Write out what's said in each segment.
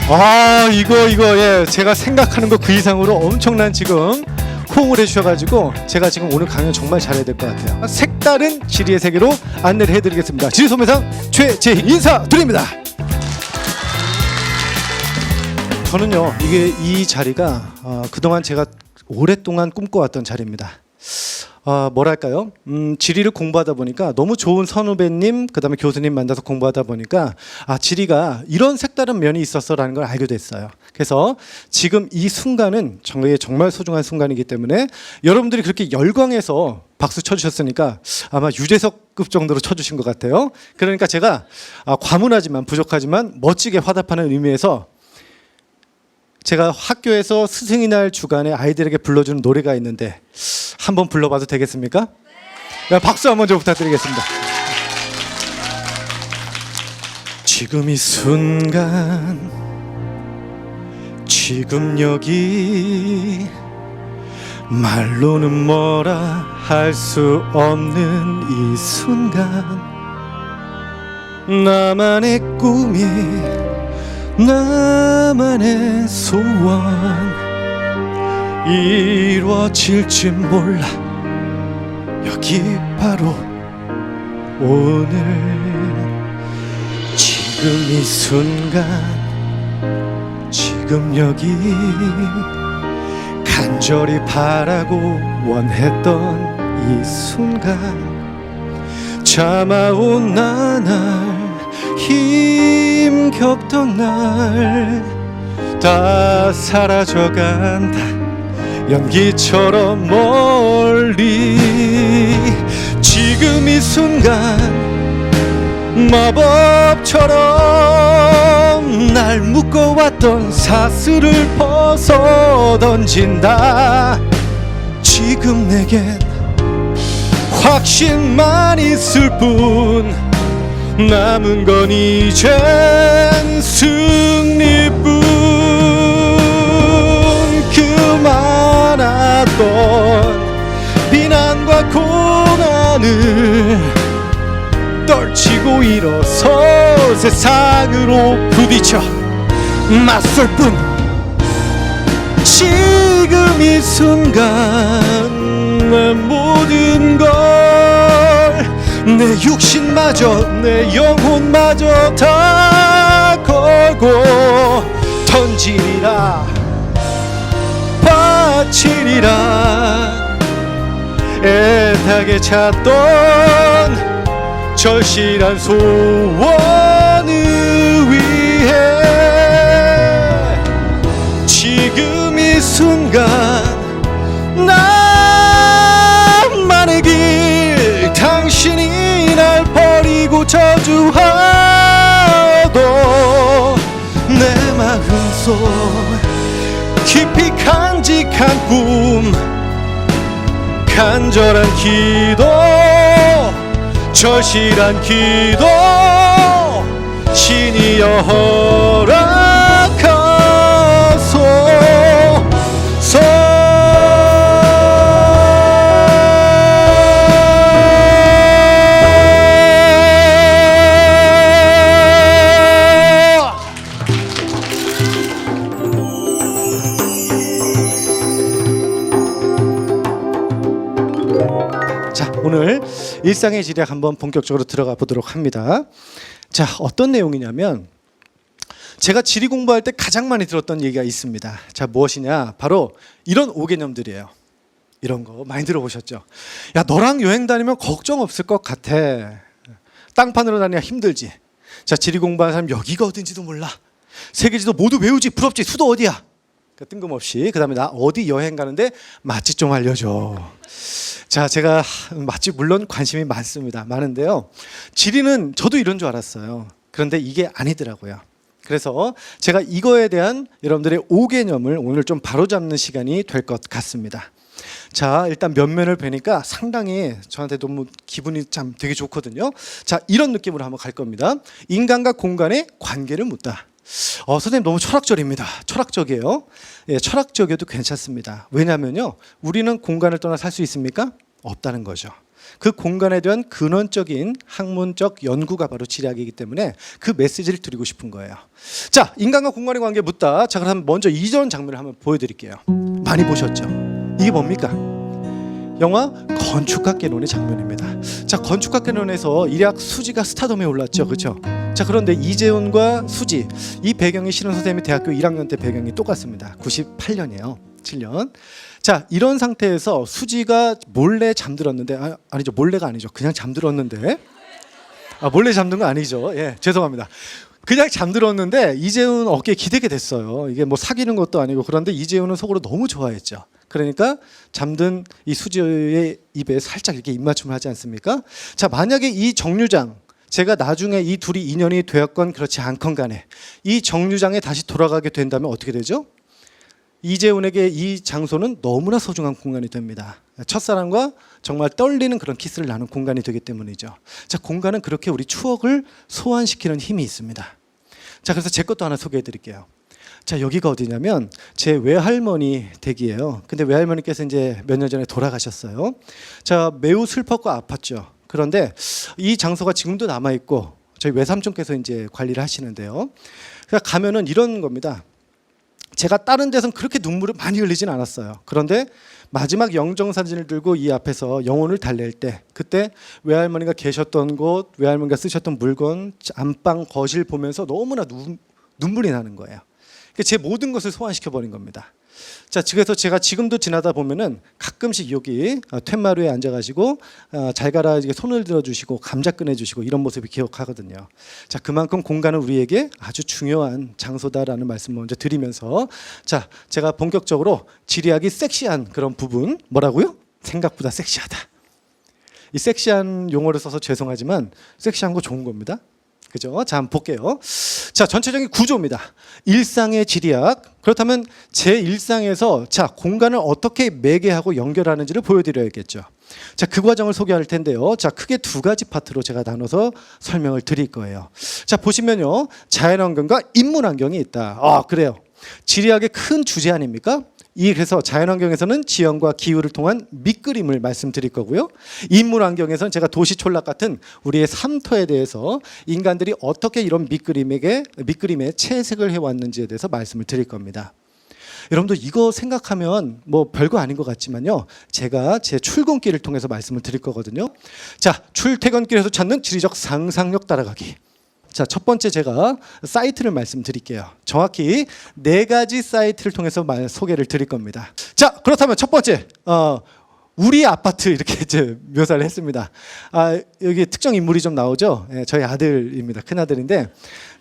이거 예, 제가 생각하는 것 그 이상으로 엄청난 지금 호응을 해주셔가지고 제가 지금 오늘 강연 정말 잘해야 될 것 같아요. 색다른 지리의 세계로 안내를 해드리겠습니다. 지리소매상 최재희 인사드립니다. 저는요, 이 자리가 그동안 제가 오랫동안 꿈꿔왔던 자리입니다. 뭐랄까요? 지리를 공부하다 보니까 너무 좋은 선후배님, 그 다음에 교수님 만나서 공부하다 보니까 지리가 이런 색다른 면이 있었어라는 걸 알게 됐어요. 그래서 지금 이 순간은 정말 소중한 순간이기 때문에 여러분들이 그렇게 열광해서 박수 쳐주셨으니까 아마 유재석급 정도로 쳐주신 것 같아요. 그러니까 제가 과문하지만 부족하지만 멋지게 화답하는 의미에서 제가 학교에서 스승의 날 주간에 아이들에게 불러주는 노래가 있는데 한번 불러봐도 되겠습니까? 네. 박수 한번 좀 부탁드리겠습니다. 지금 이 순간, 지금 여기, 말로는 뭐라 할 수 없는 이 순간, 나만의 꿈이, 나만의 소원 이루어질지 몰라. 여기 바로 오늘, 지금 이 순간, 지금 여기, 간절히 바라고 원했던 이 순간, 참아온 나날, 힘겹던 날 다 사라져간다. 연기처럼 멀리. 지금 이 순간 마법처럼 날 묶어왔던 사슬을 벗어 던진다. 지금 내겐 확신만 있을 뿐, 남은 건 이젠 승리뿐. 그 많았던 비난과 고난을 떨치고 일어서 세상으로 부딪혀 맞설 뿐. 지금 이 순간 내 모든 걸, 내 육신마저 내 영혼마저 다 걸고 던지리라, 바치리라. 애타게 찾던 절실한 소원을 위해 지금 이 순간 나만의 길, 당신이 날 버리고 저주하도 내 마음속 깊이 간직한 꿈, 간절한 기도, 절실한 기도, 신이여 허락하소서. 오늘 일상의 지리학 한번 본격적으로 들어가 보도록 합니다. 자, 어떤 내용이냐면 제가 지리 공부할 때 가장 많이 들었던 얘기가 있습니다. 자, 무엇이냐? 바로 이런 5개념들이에요. 이런 거 많이 들어보셨죠? 야, 너랑 여행 다니면 걱정 없을 것 같아. 땅판으로 다니기가 힘들지. 자, 지리 공부하는 사람 여기가 어딘지도 몰라. 세계지도 모두 외우지. 부럽지. 수도 어디야? 뜬금없이. 그 다음에 나 어디 여행 가는데 맛집 좀 알려줘. 자, 제가 맛집 물론 관심이 많은데요. 지리는 저도 이런 줄 알았어요. 그런데 이게 아니더라고요. 그래서 제가 이거에 대한 여러분들의 5개념을 오늘 좀 바로잡는 시간이 될 것 같습니다. 자, 일단 면면을 뵈니까 상당히 저한테 너무 기분이 참 되게 좋거든요. 자, 이런 느낌으로 한번 갈 겁니다. 인간과 공간의 관계를 묻다. 선생님 너무 철학적입니다. 철학적이에요. 예, 철학적이어도 괜찮습니다. 왜냐하면요, 우리는 공간을 떠나 살 수 있습니까? 없다는 거죠. 그 공간에 대한 근원적인 학문적 연구가 바로 지리학이기 때문에 그 메시지를 드리고 싶은 거예요. 자, 인간과 공간의 관계 묻다. 자, 그럼 먼저 이전 장면을 한번 보여드릴게요. 많이 보셨죠? 이게 뭡니까? 영화 건축학개론의 장면입니다. 자, 건축학개론에서 일약 수지가 스타덤에 올랐죠, 그렇죠? 자, 그런데 이재훈과 수지, 이 배경이 실은 선생님이 대학교 1학년 때 배경이 똑같습니다. 98년이에요. 7년. 자, 이런 상태에서 수지가 몰래 잠들었는데, 아니죠, 몰래가 아니죠, 그냥 잠들었는데, 몰래 잠든 거 아니죠. 예, 죄송합니다. 그냥 잠들었는데 이재훈 어깨에 기대게 됐어요. 이게 뭐 사귀는 것도 아니고. 그런데 이재훈은 속으로 너무 좋아했죠. 그러니까 잠든 이 수지의 입에 살짝 이렇게 입맞춤을 하지 않습니까? 자, 만약에 이 정류장, 제가 나중에 이 둘이 인연이 되었건 그렇지 않건 간에 이 정류장에 다시 돌아가게 된다면 어떻게 되죠? 이재훈에게 이 장소는 너무나 소중한 공간이 됩니다. 첫사랑과 정말 떨리는 그런 키스를 나눈 공간이 되기 때문이죠. 자, 공간은 그렇게 우리 추억을 소환시키는 힘이 있습니다. 자, 그래서 제 것도 하나 소개해 드릴게요. 자, 여기가 어디냐면 제 외할머니 댁이에요. 근데 외할머니께서 이제 몇 년 전에 돌아가셨어요. 자, 매우 슬펐고 아팠죠. 그런데 이 장소가 지금도 남아 있고 저희 외삼촌께서 이제 관리를 하시는데요. 그러니까 가면은 이런 겁니다. 제가 다른 데선 그렇게 눈물을 많이 흘리진 않았어요. 그런데 마지막 영정사진을 들고 이 앞에서 영혼을 달랠 때, 그때 외할머니가 계셨던 곳, 외할머니가 쓰셨던 물건, 안방, 거실 보면서 너무나 눈물이 나는 거예요. 제 모든 것을 소환시켜버린 겁니다. 자, 그래서 제가 지금도 지나다 보면은 가끔씩 여기 툇마루에 앉아가지고 잘 가라 손을 들어주시고 감자 꺼내주시고 이런 모습이 기억하거든요. 자, 그만큼 공간은 우리에게 아주 중요한 장소다라는 말씀 먼저 드리면서, 자, 제가 본격적으로 지리학이 섹시한 그런 부분, 뭐라고요? 생각보다 섹시하다. 이 섹시한 용어를 써서 죄송하지만 섹시한 거 좋은 겁니다. 그죠? 자, 한번 볼게요. 자, 전체적인 구조입니다. 일상의 지리학. 그렇다면 제 일상에서 자, 공간을 어떻게 매개하고 연결하는지를 보여드려야겠죠. 자, 그 과정을 소개할 텐데요. 자, 크게 두 가지 파트로 제가 나눠서 설명을 드릴 거예요. 자, 보시면요, 자연환경과 인문환경이 있다. 그래요. 지리학의 큰 주제 아닙니까? 그래서 자연환경에서는 지형과 기후를 통한 밑그림을 말씀드릴 거고요. 인문환경에서는 제가 도시 촌락 같은 우리의 삶터에 대해서 인간들이 어떻게 이런 밑그림에 채색을 해왔는지에 대해서 말씀을 드릴 겁니다. 여러분들 이거 생각하면 뭐 별거 아닌 것 같지만요, 제가 제 출근길을 통해서 말씀을 드릴 거거든요. 자, 출퇴근길에서 찾는 지리적 상상력 따라가기. 자, 첫 번째 제가 사이트를 말씀드릴게요. 정확히 4가지 사이트를 통해서 소개를 드릴 겁니다. 자, 그렇다면 첫 번째, 우리 아파트 이렇게 이제 묘사를 했습니다. 여기 특정 인물이 좀 나오죠. 저희 아들입니다. 큰 아들인데,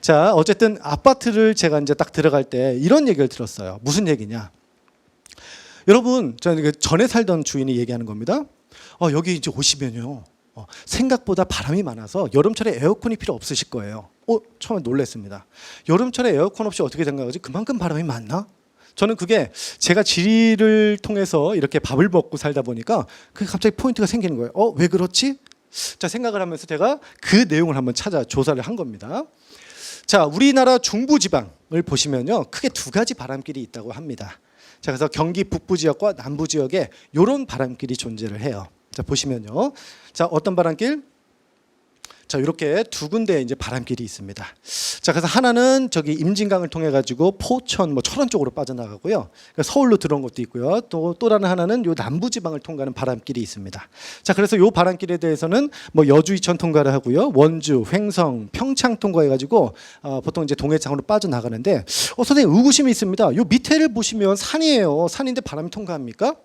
자, 어쨌든 아파트를 제가 이제 딱 들어갈 때 이런 얘기를 들었어요. 무슨 얘기냐? 여러분, 저는 전에 살던 주인이 얘기하는 겁니다. 여기 이제 오시면요, 생각보다 바람이 많아서 여름철에 에어컨이 필요 없으실 거예요. 처음에 놀랐습니다. 여름철에 에어컨 없이 어떻게 생각하지? 그만큼 바람이 많나? 저는 그게 제가 지리를 통해서 이렇게 밥을 먹고 살다 보니까 그게 갑자기 포인트가 생기는 거예요. 왜 그렇지? 자, 생각을 하면서 제가 그 내용을 한번 찾아 조사를 한 겁니다. 자, 우리나라 중부지방을 보시면요, 크게 2가지 바람길이 있다고 합니다. 자, 그래서 경기 북부 지역과 남부 지역에 이런 바람길이 존재를 해요. 자, 보시면요, 자, 어떤 바람길? 자, 이렇게 2군데 이제 바람길이 있습니다. 자, 그래서 하나는 저기 임진강을 통해 가지고 포천, 철원 쪽으로 빠져나가고요. 그러니까 서울로 들어온 것도 있고요. 또 다른 하나는 요 남부지방을 통과하는 바람길이 있습니다. 자, 그래서 요 바람길에 대해서는 여주, 이천 통과를 하고요, 원주, 횡성, 평창 통과해 가지고 보통 이제 동해창으로 빠져나가는데, 선생님 의구심이 있습니다. 요 밑에를 보시면 산이에요. 산인데 바람이 통과합니까?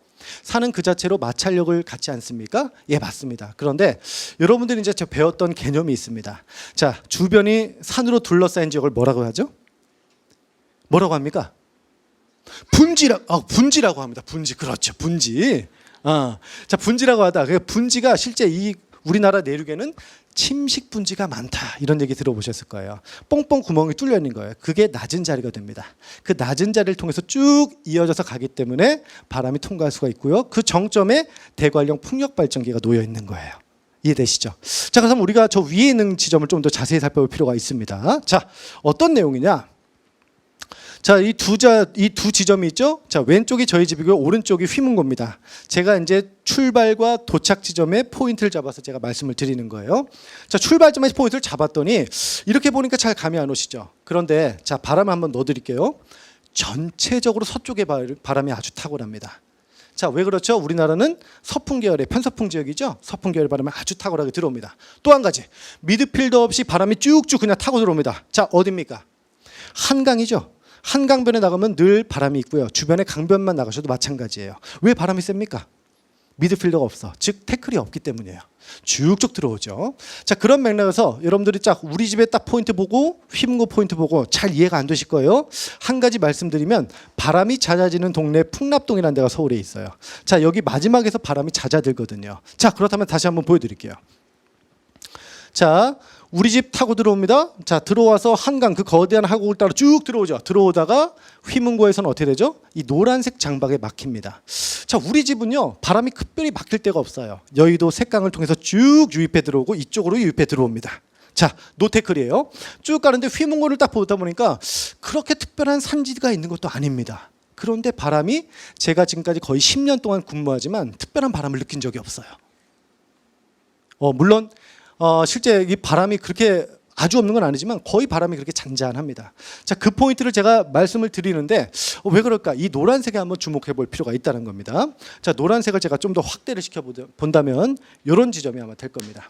산은 그 자체로 마찰력을 갖지 않습니까? 예, 맞습니다. 그런데 여러분들이 이제 배웠던 개념이 있습니다. 자, 주변이 산으로 둘러싸인 지역을 뭐라고 하죠? 뭐라고 합니까? 분지라고 합니다. 분지, 그렇죠. 분지. 자, 분지라고 하다. 그 분지가 실제 이 우리나라 내륙에는 침식 분지가 많다, 이런 얘기 들어보셨을 거예요. 뽕뽕 구멍이 뚫려 있는 거예요. 그게 낮은 자리가 됩니다. 그 낮은 자리를 통해서 쭉 이어져서 가기 때문에 바람이 통과할 수가 있고요. 그 정점에 대관령 풍력 발전기가 놓여 있는 거예요. 이해되시죠? 자, 그럼 우리가 저 위에 있는 지점을 좀 더 자세히 살펴볼 필요가 있습니다. 자, 어떤 내용이냐? 자, 이 두 지점이 있죠? 자, 왼쪽이 저희 집이고요. 오른쪽이 휘문고입니다. 제가 이제 출발과 도착 지점에 포인트를 잡아서 제가 말씀을 드리는 거예요. 자, 출발점에서 포인트를 잡았더니 이렇게 보니까 잘 감이 안 오시죠? 그런데 자, 바람을 한번 넣어 드릴게요. 전체적으로 서쪽의 바람이 아주 탁월합니다. 자, 왜 그렇죠? 우리나라는 서풍 계열의 편서풍 지역이죠. 서풍 계열 바람이 아주 탁월하게 들어옵니다. 또 한 가지, 미드필더 없이 바람이 쭉쭉 그냥 타고 들어옵니다. 자, 어디입니까? 한강이죠. 한강변에 나가면 늘 바람이 있고요. 주변에 강변만 나가셔도 마찬가지예요. 왜 바람이 셉니까? 미드필더가 없어. 즉 태클이 없기 때문이에요. 쭉쭉 들어오죠. 자, 그런 맥락에서 여러분들이 딱 우리 집에 딱 포인트 보고 휘문고 포인트 보고 잘 이해가 안 되실 거예요. 한 가지 말씀드리면 바람이 잦아지는 동네 풍납동이라는 데가 서울에 있어요. 자, 여기 마지막에서 바람이 잦아들거든요. 자, 그렇다면 다시 한번 보여드릴게요. 자, 우리 집 타고 들어옵니다. 자, 들어와서 한강 그 거대한 하곡을 따라 쭉 들어오죠. 들어오다가 휘문고에서는 어떻게 되죠? 이 노란색 장박에 막힙니다. 자, 우리 집은요 바람이 특별히 막힐 데가 없어요. 여의도 색강을 통해서 쭉 유입해 들어오고 이쪽으로 유입해 들어옵니다. 자, 노태클이에요. 쭉 가는데 휘문고를 딱 보다 보니까 그렇게 특별한 산지가 있는 것도 아닙니다. 그런데 바람이 제가 지금까지 거의 10년 동안 근무하지만 특별한 바람을 느낀 적이 없어요. 물론 실제 이 바람이 그렇게 아주 없는 건 아니지만 거의 바람이 그렇게 잔잔합니다. 자, 그 포인트를 제가 말씀을 드리는데 왜 그럴까? 이 노란색에 한번 주목해 볼 필요가 있다는 겁니다. 자, 노란색을 제가 좀 더 확대를 시켜 본다면 이런 지점이 아마 될 겁니다.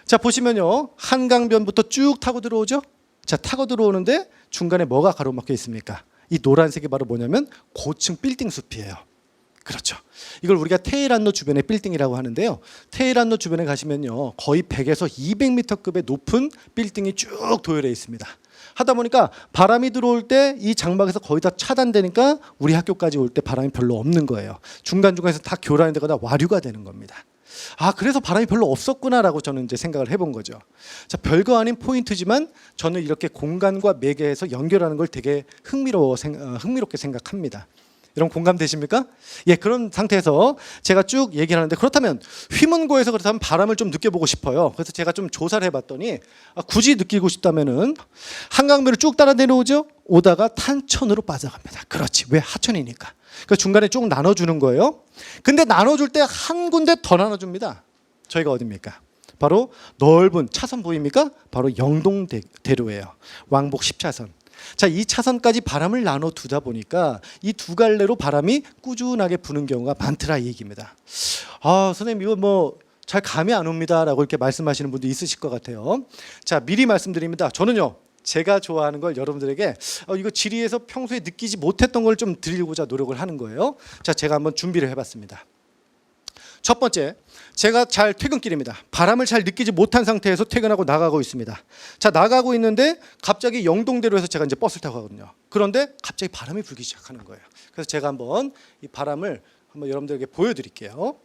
자, 보시면요. 한강변부터 쭉 타고 들어오죠? 자, 타고 들어오는데 중간에 뭐가 가로막혀 있습니까? 이 노란색이 바로 뭐냐면 고층 빌딩 숲이에요. 그렇죠. 이걸 우리가 테헤란로 주변의 빌딩이라고 하는데요. 테헤란로 주변에 가시면요. 거의 100에서 200m급의 높은 빌딩이 쭉 도열해 있습니다. 하다 보니까 바람이 들어올 때 이 장막에서 거의 다 차단되니까 우리 학교까지 올 때 바람이 별로 없는 거예요. 중간중간에서 다 교란이 되거나 와류가 되는 겁니다. 아, 그래서 바람이 별로 없었구나라고 저는 이제 생각을 해본 거죠. 자, 별거 아닌 포인트지만 저는 이렇게 공간과 매개해서 연결하는 걸 되게 흥미롭게 생각합니다. 여러분 공감되십니까? 예, 그런 상태에서 제가 쭉 얘기를 하는데 그렇다면 휘문고에서 그렇다면 바람을 좀 느껴보고 싶어요. 그래서 제가 좀 조사를 해봤더니 굳이 느끼고 싶다면은 한강변을 쭉 따라 내려오죠. 오다가 탄천으로 빠져갑니다. 그렇지, 왜 하천이니까. 그 중간에 쭉 나눠주는 거예요. 근데 나눠줄 때 한 군데 더 나눠줍니다. 저희가 어디입니까? 바로 넓은 차선 보입니까? 바로 영동대로예요. 왕복 10차선. 자, 이 차선까지 바람을 나눠 두다 보니까 이 두 갈래로 바람이 꾸준하게 부는 경우가 많더라 이 얘기입니다. 아, 선생님 이거 뭐 잘 감이 안 옵니다라고 이렇게 말씀하시는 분도 있으실 것 같아요. 자, 미리 말씀드립니다. 저는요 제가 좋아하는 걸 여러분들에게 이거 지리에서 평소에 느끼지 못했던 걸 좀 드리고자 노력을 하는 거예요. 자, 제가 한번 준비를 해봤습니다. 첫 번째, 제가 잘 퇴근길입니다. 바람을 잘 느끼지 못한 상태에서 퇴근하고 나가고 있습니다. 자, 나가고 있는데 갑자기 영동대로에서 제가 이제 버스를 타고 가거든요. 그런데 갑자기 바람이 불기 시작하는 거예요. 그래서 제가 한번 이 바람을 한번 여러분들에게 보여드릴게요.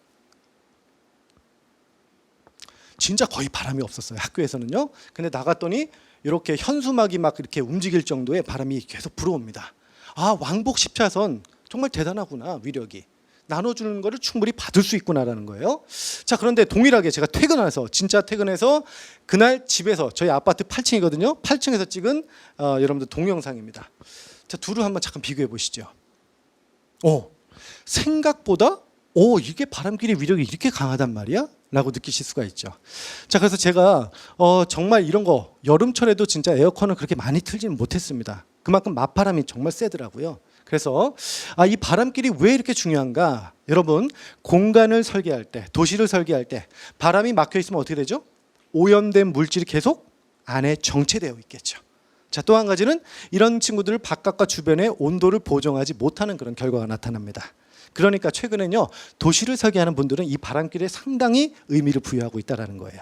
진짜 거의 바람이 없었어요. 학교에서는요. 근데 나갔더니 이렇게 현수막이 막 이렇게 움직일 정도의 바람이 계속 불어옵니다. 아, 왕복 10차선 정말 대단하구나, 위력이. 나눠주는 거를 충분히 받을 수 있구나라는 거예요. 자, 그런데 동일하게 제가 진짜 퇴근해서 그날 집에서 저희 아파트 8층이거든요. 8층에서 찍은 여러분들 동영상입니다. 자, 둘을 한번 잠깐 비교해 보시죠. 생각보다 이게 바람길의 위력이 이렇게 강하단 말이야? 라고 느끼실 수가 있죠. 자, 그래서 제가 정말 이런 거 여름철에도 진짜 에어컨을 그렇게 많이 틀지는 못했습니다. 그만큼 맞바람이 정말 세더라고요. 그래서 이 바람길이 왜 이렇게 중요한가? 여러분, 공간을 설계할 때, 도시를 설계할 때 바람이 막혀 있으면 어떻게 되죠? 오염된 물질이 계속 안에 정체되어 있겠죠. 자, 또 한 가지는 이런 친구들을 바깥과 주변의 온도를 보정하지 못하는 그런 결과가 나타납니다. 그러니까 최근에는요, 도시를 설계하는 분들은 이 바람길에 상당히 의미를 부여하고 있다는 거예요.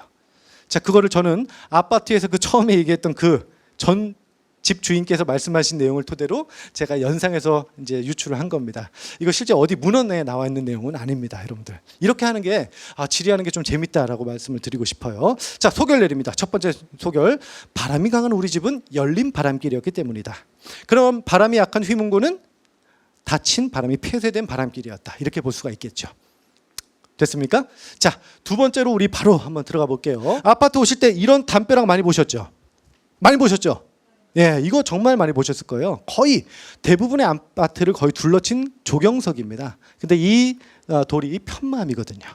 자, 그거를 저는 아파트에서 그 처음에 얘기했던 그 전 집 주인께서 말씀하신 내용을 토대로 제가 연상해서 이제 유출을 한 겁니다. 이거 실제 어디 문헌에 나와 있는 내용은 아닙니다, 여러분들. 이렇게 하는 게 지리하는 게 좀 재밌다라고 말씀을 드리고 싶어요. 자, 소결 내립니다. 첫 번째 소결. 바람이 강한 우리 집은 열린 바람길이었기 때문이다. 그럼 바람이 약한 휘문고는 닫힌 바람이 폐쇄된 바람길이었다. 이렇게 볼 수가 있겠죠. 됐습니까? 자, 두 번째로 우리 바로 한번 들어가 볼게요. 아파트 오실 때 이런 담벼락 많이 보셨죠? 많이 보셨죠? 예, 이거 정말 많이 보셨을 거예요. 거의 대부분의 아파트를 거의 둘러친 조경석입니다. 근데 이 돌이 편마음이거든요.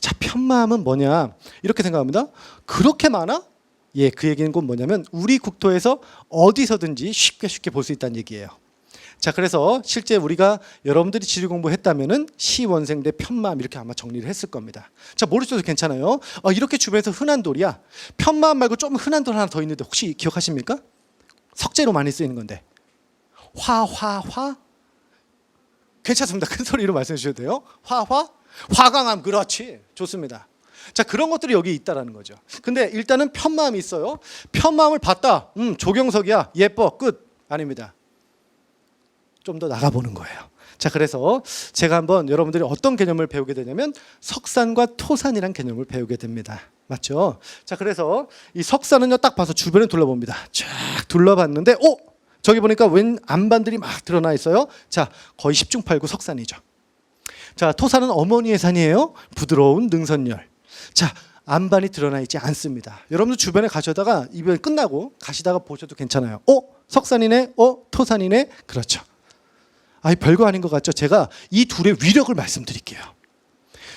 자, 편마음은 뭐냐? 이렇게 생각합니다. 그렇게 많아? 예, 그 얘기는 곧 뭐냐면 우리 국토에서 어디서든지 쉽게 볼 수 있다는 얘기예요. 자, 그래서 실제 우리가 여러분들이 지리 공부했다면은 시원생 대 편마음 이렇게 아마 정리를 했을 겁니다. 자, 모르셔도 괜찮아요. 이렇게 주변에서 흔한 돌이야. 편마음 말고 좀 흔한 돌 하나 더 있는데 혹시 기억하십니까? 석재로 많이 쓰이는 건데. 화. 괜찮습니다. 큰 소리로 말씀해 주셔도 돼요. 화강암. 그렇지. 좋습니다. 자, 그런 것들이 여기 있다라는 거죠. 근데 일단은 편마음이 있어요. 편마음을 봤다. 조경석이야. 예뻐. 끝. 아닙니다. 좀 더 나가보는 거예요. 자, 그래서 제가 한번 여러분들이 어떤 개념을 배우게 되냐면 석산과 토산이란 개념을 배우게 됩니다. 맞죠? 자, 그래서 이 석산은요, 딱 봐서 주변을 둘러봅니다. 쫙 둘러봤는데, 저기 보니까 웬 안반들이 막 드러나 있어요. 자, 거의 10중8구 석산이죠. 자, 토산은 어머니의 산이에요. 부드러운 능선열. 자, 안반이 드러나 있지 않습니다. 여러분들 주변에 가셔다가 이번 끝나고 가시다가 보셔도 괜찮아요. 석산이네, 토산이네. 그렇죠. 별거 아닌 것 같죠? 제가 이 둘의 위력을 말씀드릴게요.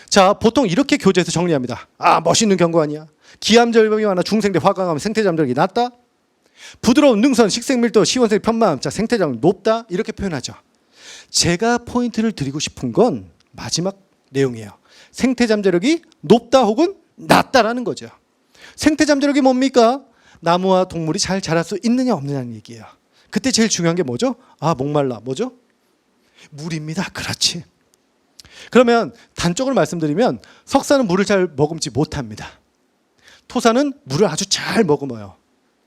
자, 보통 이렇게 교재에서 정리합니다. 멋있는 경고 아니야. 기암절벽이 많아 중생대 화강암 생태잠재력이 낮다. 부드러운 능선 식생밀도 시원생 편마음. 자, 생태잠재력 높다. 이렇게 표현하죠. 제가 포인트를 드리고 싶은 건 마지막 내용이에요. 생태잠재력이 높다 혹은 낮다라는 거죠. 생태잠재력이 뭡니까? 나무와 동물이 잘 자랄 수 있느냐 없느냐는 얘기예요. 그때 제일 중요한 게 뭐죠? 목말라. 뭐죠? 물입니다. 그렇지. 그러면 단적으로 말씀드리면 석산은 물을 잘 머금지 못합니다. 토산은 물을 아주 잘 머금어요.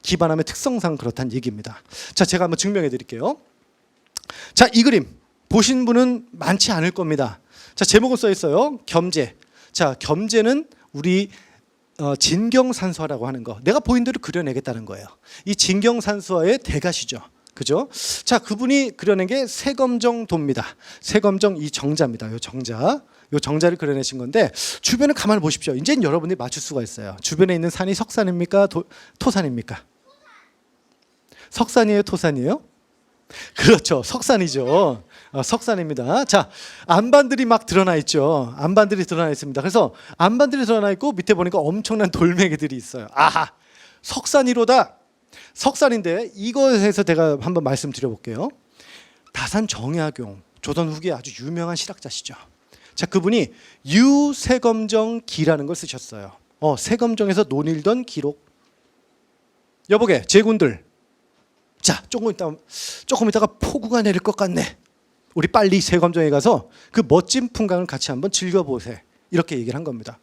기반함의 특성상 그렇다는 얘기입니다. 자, 제가 한번 증명해 드릴게요. 자, 이 그림 보신 분은 많지 않을 겁니다. 자, 제목은 써 있어요. 겸재. 자, 겸재는 우리 진경산수화라고 하는 거. 내가 보인 대로 그려내겠다는 거예요. 이 진경산수화의 대가시죠. 그죠? 자, 그분이 그려낸 게 세검정도입니다. 세검정 이 정자입니다. 요 정자를 그려내신 건데 주변을 가만히 보십시오. 이제는 여러분이 맞출 수가 있어요. 주변에 있는 산이 석산입니까? 토산입니까? 석산이에요? 토산이에요? 그렇죠. 석산이죠. 석산입니다. 자, 안반들이 막 드러나 있죠. 안반들이 드러나 있습니다. 그래서 안반들이 드러나 있고 밑에 보니까 엄청난 돌멩이들이 있어요. 석산이로다. 석산인데 이것에서 제가 한번 말씀드려볼게요. 다산 정약용, 조선 후기에 아주 유명한 실학자시죠. 자, 그분이 유세검정기라는 걸 쓰셨어요. 세검정에서 논일던 기록. 여보게 제군들. 자, 조금 있다가 폭우가 내릴 것 같네. 우리 빨리 세검정에 가서 그 멋진 풍광을 같이 한번 즐겨보세. 이렇게 얘기를 한 겁니다.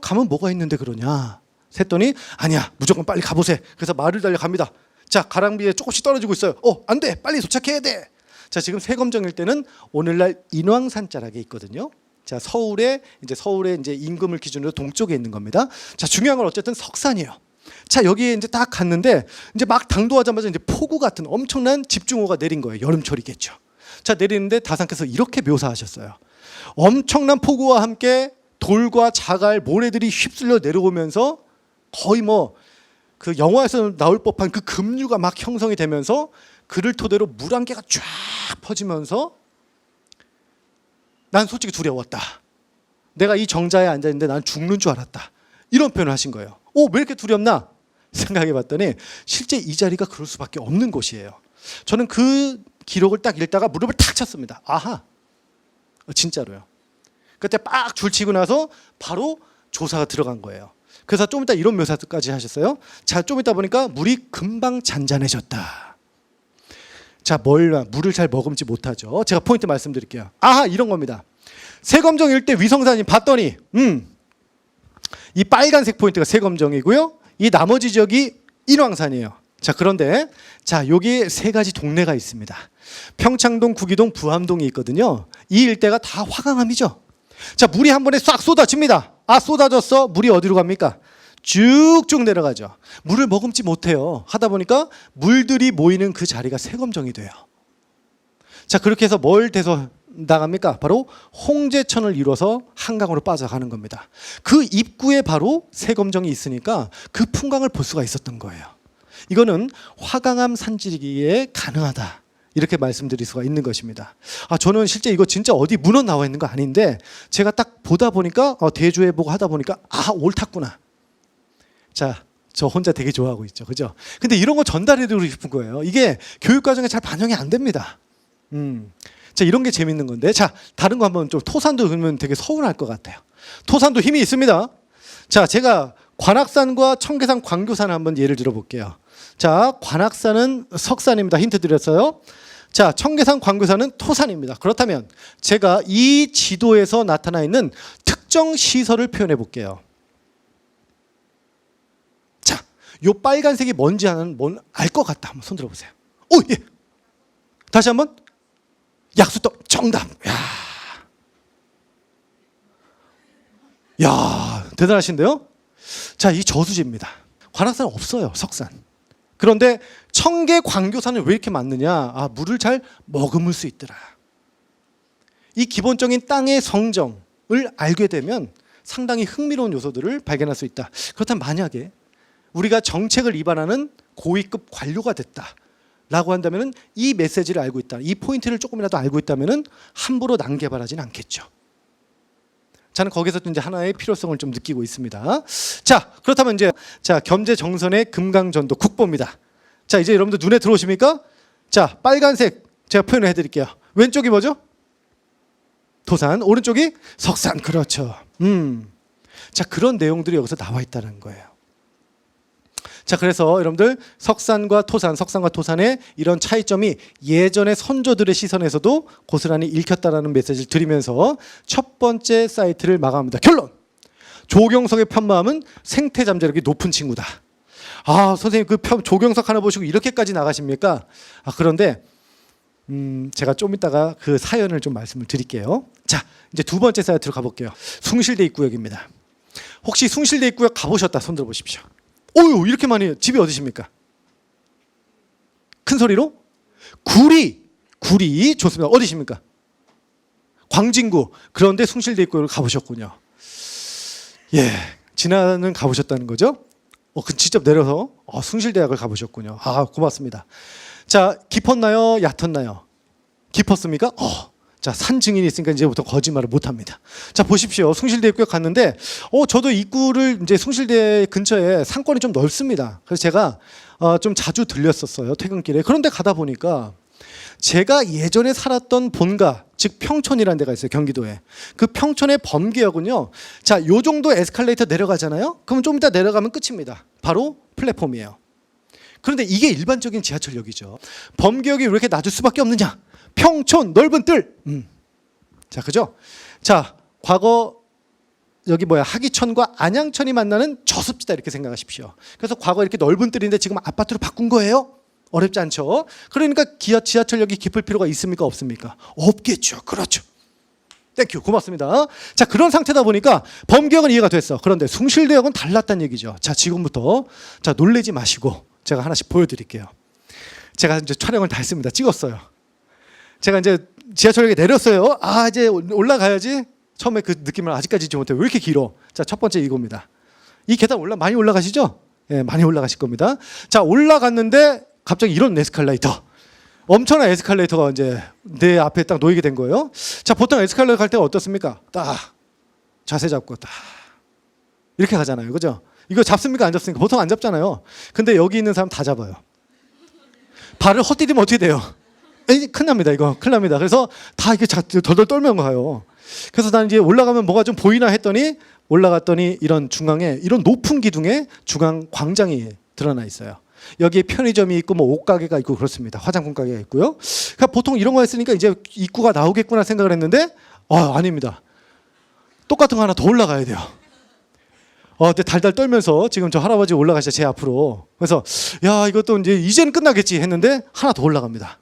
가면 뭐가 있는데 그러냐. 했더니 아니야, 무조건 빨리 가보세. 그래서 말을 달려갑니다. 자, 가랑비에 조금씩 떨어지고 있어요. 안 돼, 빨리 도착해야 돼. 자, 지금 세검정일 때는 오늘날 인왕산자락에 있거든요. 자, 서울의 이제 임금을 기준으로 동쪽에 있는 겁니다. 자, 중요한 건 어쨌든 석산이에요. 자, 여기에 이제 딱 갔는데 이제 막 당도하자마자 이제 폭우 같은 엄청난 집중호우가 내린 거예요. 여름철이겠죠. 자, 내리는데 다산께서 이렇게 묘사하셨어요. 엄청난 폭우와 함께 돌과 자갈, 모래들이 휩쓸려 내려오면서 거의 그 영화에서 나올 법한 그 급류가 막 형성이 되면서 그를 토대로 물 한 개가 쫙 퍼지면서 난 솔직히 두려웠다. 내가 이 정자에 앉아있는데 난 죽는 줄 알았다. 이런 표현을 하신 거예요. 왜 이렇게 두렵나? 생각해 봤더니 실제 이 자리가 그럴 수밖에 없는 곳이에요. 저는 그 기록을 딱 읽다가 무릎을 탁 쳤습니다. 진짜로요. 그때 빡 줄치고 나서 바로 조사가 들어간 거예요. 그래서 좀 이따 이런 묘사까지 하셨어요. 자, 좀 이따 보니까 물이 금방 잔잔해졌다. 자, 물을 잘 머금지 못하죠. 제가 포인트 말씀드릴게요. 이런 겁니다. 세검정 일대 위성산이 봤더니 이 빨간색 포인트가 세검정이고요. 이 나머지 지역이 인왕산이에요. 자, 그런데 자, 여기 세 가지 동네가 있습니다. 평창동, 구기동, 부암동이 있거든요. 이 일대가 다 화강암이죠. 자, 물이 한 번에 싹 쏟아집니다. 쏟아졌어. 물이 어디로 갑니까? 쭉쭉 내려가죠. 물을 머금지 못해요. 하다 보니까 물들이 모이는 그 자리가 세검정이 돼요. 자, 그렇게 해서 뭘 돼서 나갑니까? 바로 홍제천을 이뤄서 한강으로 빠져가는 겁니다. 그 입구에 바로 세검정이 있으니까 그 풍광을 볼 수가 있었던 거예요. 이거는 화강암 산지기에 가능하다. 이렇게 말씀드릴 수가 있는 것입니다. 저는 실제 이거 진짜 어디 문헌 나와 있는 거 아닌데 제가 딱 보다 보니까 대조해보고 하다 보니까 옳았구나. 자, 저 혼자 되게 좋아하고 있죠. 그죠? 근데 이런 거 전달해드리고 싶은 거예요. 이게 교육과정에 잘 반영이 안 됩니다. 자, 이런 게 재밌는 건데. 자, 다른 거 한번 좀 토산도 그러면 되게 서운할 것 같아요. 토산도 힘이 있습니다. 자, 제가 관악산과 청계산, 광교산을 한번 예를 들어볼게요. 자, 관악산은 석산입니다. 힌트 드렸어요. 자, 청계산, 광교산은 토산입니다. 그렇다면 제가 이 지도에서 나타나 있는 특정 시설을 표현해 볼게요. 자, 요 빨간색이 뭔지 아는 알 것 같다. 한번 손 들어보세요. 오, 예. 다시 한번. 약수터 정답. 야, 대단하신데요? 자, 이 저수지입니다. 관악산은 없어요, 석산. 그런데 청계, 광교산은 왜 이렇게 많느냐? 물을 잘 머금을 수 있더라. 이 기본적인 땅의 성정을 알게 되면 상당히 흥미로운 요소들을 발견할 수 있다. 그렇다면 만약에 우리가 정책을 위반하는 고위급 관료가 됐다 라고 한다면 이 메시지를 알고 있다, 이 포인트를 조금이라도 알고 있다면 함부로 난개발하지는 않겠죠. 저는 거기서 이제 하나의 필요성을 좀 느끼고 있습니다. 자, 그렇다면 이제 겸재 정선의 금강전도 국보입니다. 자, 이제 여러분들 눈에 들어오십니까? 자, 빨간색 제가 표현을 해드릴게요. 왼쪽이 뭐죠? 토산, 오른쪽이 석산. 그렇죠. 자, 그런 내용들이 여기서 나와 있다는 거예요. 자, 그래서 여러분들 석산과 토산의 이런 차이점이 예전의 선조들의 시선에서도 고스란히 읽혔다라는 메시지를 드리면서 첫 번째 사이트를 마감합니다. 결론! 조경석의 편마음은 생태 잠재력이 높은 친구다. 선생님 그 조경석 하나 보시고 이렇게까지 나가십니까? 그런데 제가 좀 이따가 그 사연을 좀 말씀을 드릴게요. 자, 이제 두 번째 사이트로 가볼게요. 숭실대 입구역입니다. 혹시 숭실대 입구역 가보셨다? 손 들어보십시오. 오유, 이렇게 많이. 집이 어디십니까? 큰 소리로? 구리 좋습니다. 어디십니까? 광진구. 그런데 숭실대 입구역을 가보셨군요. 예, 지나는 가보셨다는 거죠? 그 직접 내려서 숭실대학을 가보셨군요. 고맙습니다. 자, 깊었나요? 얕았나요? 깊었습니까? 자, 산 증인이 있으니까 이제부터 거짓말을 못합니다. 자, 보십시오. 숭실대 입구역 갔는데 저도 입구를 이제 숭실대 근처에 상권이 좀 넓습니다. 그래서 제가 좀 자주 들렸었어요, 퇴근길에. 그런데 가다 보니까 제가 예전에 살았던 본가, 즉 평촌이라는 데가 있어요, 경기도에. 그 평촌의 범계역은요, 자, 요 정도 에스컬레이터 내려가잖아요. 그러면 좀 이따 내려가면 끝입니다. 바로 플랫폼이에요. 그런데 이게 일반적인 지하철역이죠. 범계역이 왜 이렇게 낮을 수밖에 없느냐? 평촌 넓은 뜰. 자, 그죠? 자, 과거 여기 하기천과 안양천이 만나는 저습지다 이렇게 생각하십시오. 그래서 과거 이렇게 넓은 뜰인데 지금 아파트로 바꾼 거예요. 어렵지 않죠? 그러니까 지하철역이 깊을 필요가 있습니까? 없습니까? 없겠죠. 그렇죠. 땡큐. 고맙습니다. 자, 그런 상태다 보니까 범계역은 이해가 됐어. 그런데 숭실대역은 달랐다는 얘기죠. 자, 지금부터 자, 놀라지 마시고 제가 하나씩 보여드릴게요. 제가 이제 촬영을 다 했습니다. 찍었어요. 제가 이제 지하철역에 내렸어요. 이제 올라가야지. 처음에 그 느낌을 아직까지 잊지 못해요. 왜 이렇게 길어? 자, 첫 번째 이겁니다. 이 계단 많이 올라가시죠? 예, 많이 올라가실 겁니다. 자, 올라갔는데 갑자기 이런 에스컬레이터. 엄청난 에스컬레이터가 이제 내 앞에 딱 놓이게 된 거예요. 자, 보통 에스컬레이터 갈 때가 어떻습니까? 딱 자세 잡고 딱 이렇게 가잖아요. 그죠? 이거 잡습니까? 안 잡습니까? 보통 안 잡잖아요. 근데 여기 있는 사람 다 잡아요. 발을 헛디디면 어떻게 돼요? 큰일 납니다. 이거 큰일 납니다. 그래서 다 이렇게 덜덜 떨면 가요. 그래서 나는 이제 올라가면 뭐가 좀 보이나 했더니 올라갔더니 이런 중앙에 이런 높은 기둥에 중앙 광장이 드러나 있어요. 여기에 편의점이 있고 옷가게가 있고 그렇습니다. 화장품 가게가 있고요. 그러니까 보통 이런 거 했으니까 이제 입구가 나오겠구나 생각을 했는데 아닙니다. 똑같은 거 하나 더 올라가야 돼요. 근데 달달 떨면서 지금 저 할아버지 올라가시죠, 제 앞으로. 그래서 야, 이것도 이제는 끝나겠지 했는데 하나 더 올라갑니다.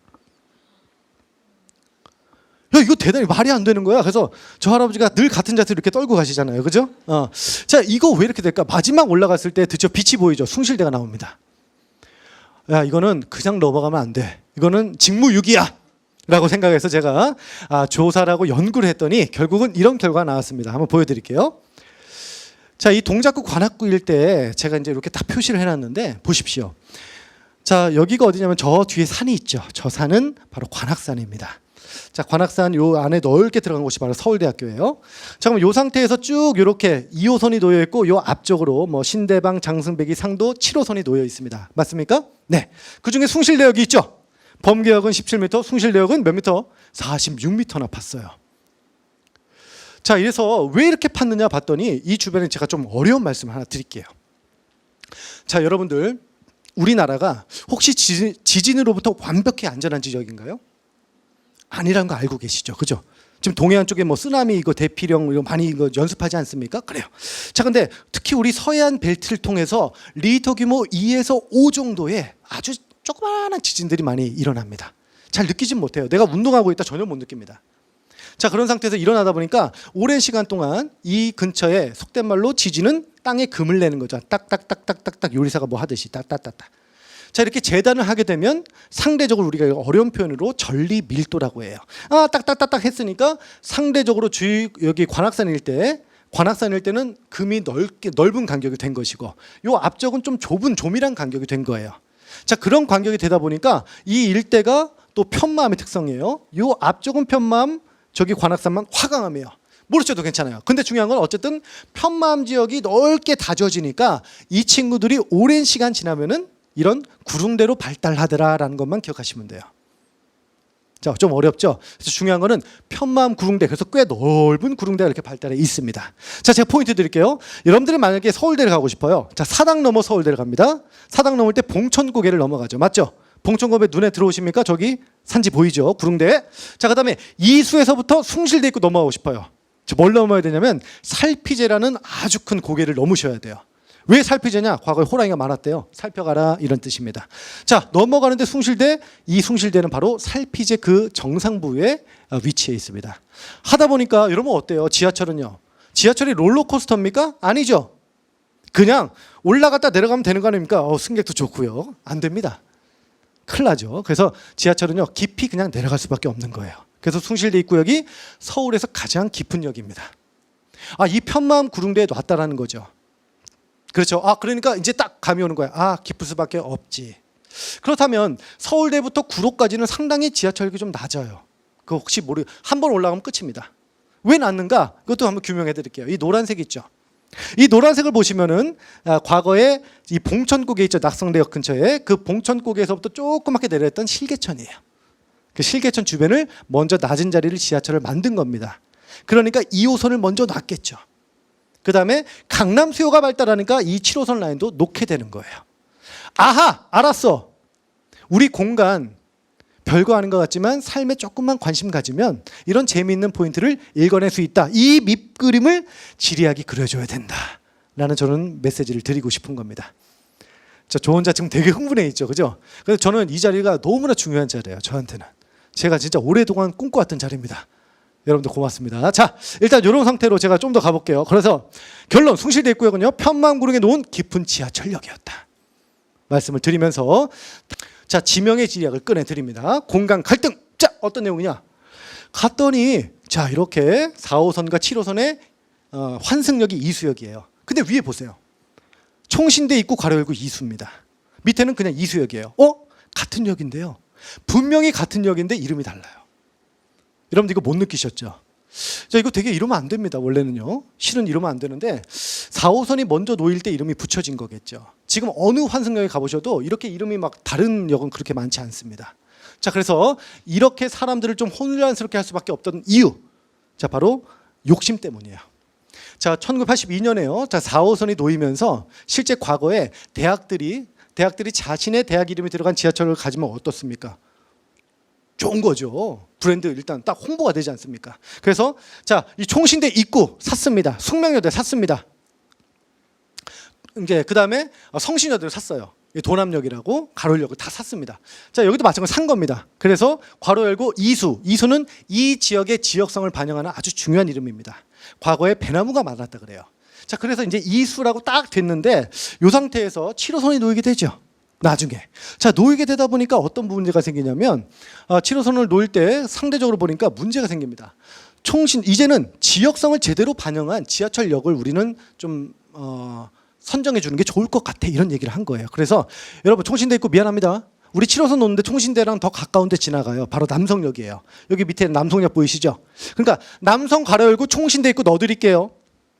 야, 이거 대단히 말이 안 되는 거야. 그래서 저 할아버지가 늘 같은 자세로 이렇게 떨고 가시잖아요. 그죠? 자, 이거 왜 이렇게 될까? 마지막 올라갔을 때 드디어 빛이 보이죠. 숭실대가 나옵니다. 야, 이거는 그냥 넘어가면 안 돼. 이거는 직무유기야 라고 생각해서 제가 조사를 하고 연구를 했더니 결국은 이런 결과가 나왔습니다. 한번 보여드릴게요. 자, 이 동작구 관악구 일대에 제가 이제 이렇게 다 표시를 해놨는데 보십시오. 자, 여기가 어디냐면 저 뒤에 산이 있죠. 저 산은 바로 관악산입니다. 자, 관악산 요 안에 넓게 들어간 곳이 바로 서울대학교예요. 자, 그럼 요 상태에서 쭉 이렇게 2호선이 놓여 있고 요 앞쪽으로 뭐 신대방, 장승배기, 상도 7호선이 놓여 있습니다. 맞습니까? 네. 그 중에 숭실대역이 있죠. 범계역은 17m, 숭실대역은 몇 미터? 46m나 팠어요. 자, 이래서 왜 이렇게 팠느냐 봤더니 이 주변에 제가 좀 어려운 말씀 하나 드릴게요. 자, 여러분들 우리나라가 혹시 지진으로부터 완벽히 안전한 지역인가요? 아니라는 거 알고 계시죠? 그죠? 지금 동해안 쪽에 뭐 쓰나미 이거 대피령 이거 많이 이거 연습하지 않습니까? 그래요. 자, 근데 특히 우리 서해안 벨트를 통해서 리히터 규모 2에서 5 정도의 아주 조그마한 지진들이 많이 일어납니다. 잘 느끼진 못해요. 내가 운동하고 있다 전혀 못 느낍니다. 자, 그런 상태에서 일어나다 보니까 오랜 시간 동안 이 근처에 속된 말로 지진은 땅에 금을 내는 거죠. 딱딱딱딱딱딱 요리사가 뭐 하듯이 딱딱딱딱. 자, 이렇게 재단을 하게 되면 상대적으로 우리가 어려운 표현으로 전리 밀도라고 해요. 아, 딱딱딱딱 했으니까 상대적으로 여기 관악산 일대는 금이 넓은 간격이 된 것이고 요 앞쪽은 좀 좁은 조밀한 간격이 된 거예요. 자, 그런 간격이 되다 보니까 이 일대가 또 편마음의 특성이에요. 요 앞쪽은 편마음, 저기 관악산만 화강암이에요. 모르셔도 괜찮아요. 근데 중요한 건 어쨌든 편마음 지역이 넓게 다져지니까 이 친구들이 오랜 시간 지나면은 이런 구릉대로 발달하더라라는 것만 기억하시면 돼요. 자, 좀 어렵죠? 그래서 중요한 거는 편마음 구릉대, 그래서 꽤 넓은 구릉대가 이렇게 발달해 있습니다. 자, 제가 포인트 드릴게요. 여러분들이 만약에 서울대를 가고 싶어요. 자, 사당 넘어 서울대를 갑니다. 사당 넘을 때 봉천고개를 넘어가죠. 맞죠? 봉천고개 눈에 들어오십니까? 저기 산지 보이죠? 구릉대. 자, 그 다음에 이수에서부터 숭실대 입구 넘어가고 싶어요. 뭘 넘어야 되냐면 살피제라는 아주 큰 고개를 넘으셔야 돼요. 왜 살피제냐? 과거에 호랑이가 많았대요. 살펴가라 이런 뜻입니다. 자, 넘어가는데 숭실대, 이 숭실대는 바로 살피제 그 정상부에 위치해 있습니다. 하다 보니까 여러분 어때요? 지하철은요. 지하철이 롤러코스터입니까? 아니죠. 그냥 올라갔다 내려가면 되는 거 아닙니까? 승객도 좋고요. 안 됩니다. 큰일 나죠. 그래서 지하철은요, 깊이 그냥 내려갈 수밖에 없는 거예요. 그래서 숭실대 입구역이 서울에서 가장 깊은 역입니다. 아, 이 편마음 구릉대에 놨다라는 거죠. 그렇죠. 아, 그러니까 이제 딱 감이 오는 거야. 아, 깊을 수밖에 없지. 그렇다면 서울대부터 구로까지는 상당히 지하철이 좀 낮아요. 그거 혹시 한 번 올라가면 끝입니다. 왜 낮는가? 그것도 한번 규명해 드릴게요. 이 노란색 있죠. 이 노란색을 보시면은 과거에 이 봉천고개 있죠. 낙성대역 근처에 그 봉천고개에서부터 조그맣게 내려왔던 실개천이에요. 그 실개천 주변을 먼저 낮은 자리를 지하철을 만든 겁니다. 그러니까 2호선을 먼저 놨겠죠. 그 다음에 강남 수요가 발달하니까 이 7호선 라인도 놓게 되는 거예요. 아하! 알았어. 우리 공간 별거 아닌 것 같지만 삶에 조금만 관심 가지면 이런 재미있는 포인트를 읽어낼 수 있다. 이 밑그림을 지리하게 그려줘야 된다. 라는 저는 메시지를 드리고 싶은 겁니다. 저 혼자 지금 되게 흥분해 있죠. 그죠? 그래서 저는 이 자리가 너무나 중요한 자리예요. 저한테는. 제가 진짜 오랫동안 꿈꿔왔던 자리입니다. 여러분들 고맙습니다. 자, 일단 이런 상태로 제가 좀 더 가볼게요. 그래서 결론, 숭실대 입구역은요, 편마음구릉에 놓은 깊은 지하철역이었다. 말씀을 드리면서 자, 지명의 지리학을 꺼내드립니다. 공간 갈등. 자, 어떤 내용이냐? 갔더니 자, 이렇게 4호선과 7호선의 환승역이 이수역이에요. 근데 위에 보세요. 총신대 입구 괄호 열고 이수입니다. 밑에는 그냥 이수역이에요. 같은 역인데요. 분명히 같은 역인데 이름이 달라요. 여러분들 이거 못 느끼셨죠? 자, 이거 되게 이러면 안 됩니다. 원래는요. 실은 이러면 안 되는데 4호선이 먼저 놓일 때 이름이 붙여진 거겠죠. 지금 어느 환승역에 가보셔도 이렇게 이름이 막 다른 역은 그렇게 많지 않습니다. 자, 그래서 이렇게 사람들을 좀 혼란스럽게 할 수밖에 없던 이유, 자, 바로 욕심 때문이에요. 자, 1982년에요. 자, 4호선이 놓이면서 실제 과거에 대학들이 자신의 대학 이름이 들어간 지하철을 가지면 어떻습니까? 좋은 거죠. 브랜드 일단 딱 홍보가 되지 않습니까? 그래서 자, 이 총신대 입구 샀습니다. 숙명여대 샀습니다. 이제 그 다음에 성신여대를 샀어요. 도남역이라고 가로역을 다 샀습니다. 자, 여기도 마찬가지로 산 겁니다. 그래서 괄호 열고 이수는 이 지역의 지역성을 반영하는 아주 중요한 이름입니다. 과거에 배나무가 많았다 그래요. 자, 그래서 이제 이수라고 딱 됐는데 이 상태에서 7호선이 놓이게 되죠. 나중에. 자, 놓이게 되다 보니까 어떤 문제가 생기냐면 7호선을 놓일 때 상대적으로 보니까 문제가 생깁니다. 이제는 지역성을 제대로 반영한 지하철역을 우리는 좀 선정해 주는 게 좋을 것 같아 이런 얘기를 한 거예요. 그래서 여러분 총신대 입구 미안합니다. 우리 7호선 노는데 총신대랑 더 가까운 데 지나가요. 바로 남성역이에요. 여기 밑에 남성역 보이시죠? 그러니까 남성 가로 열고 총신대 입구 넣어드릴게요.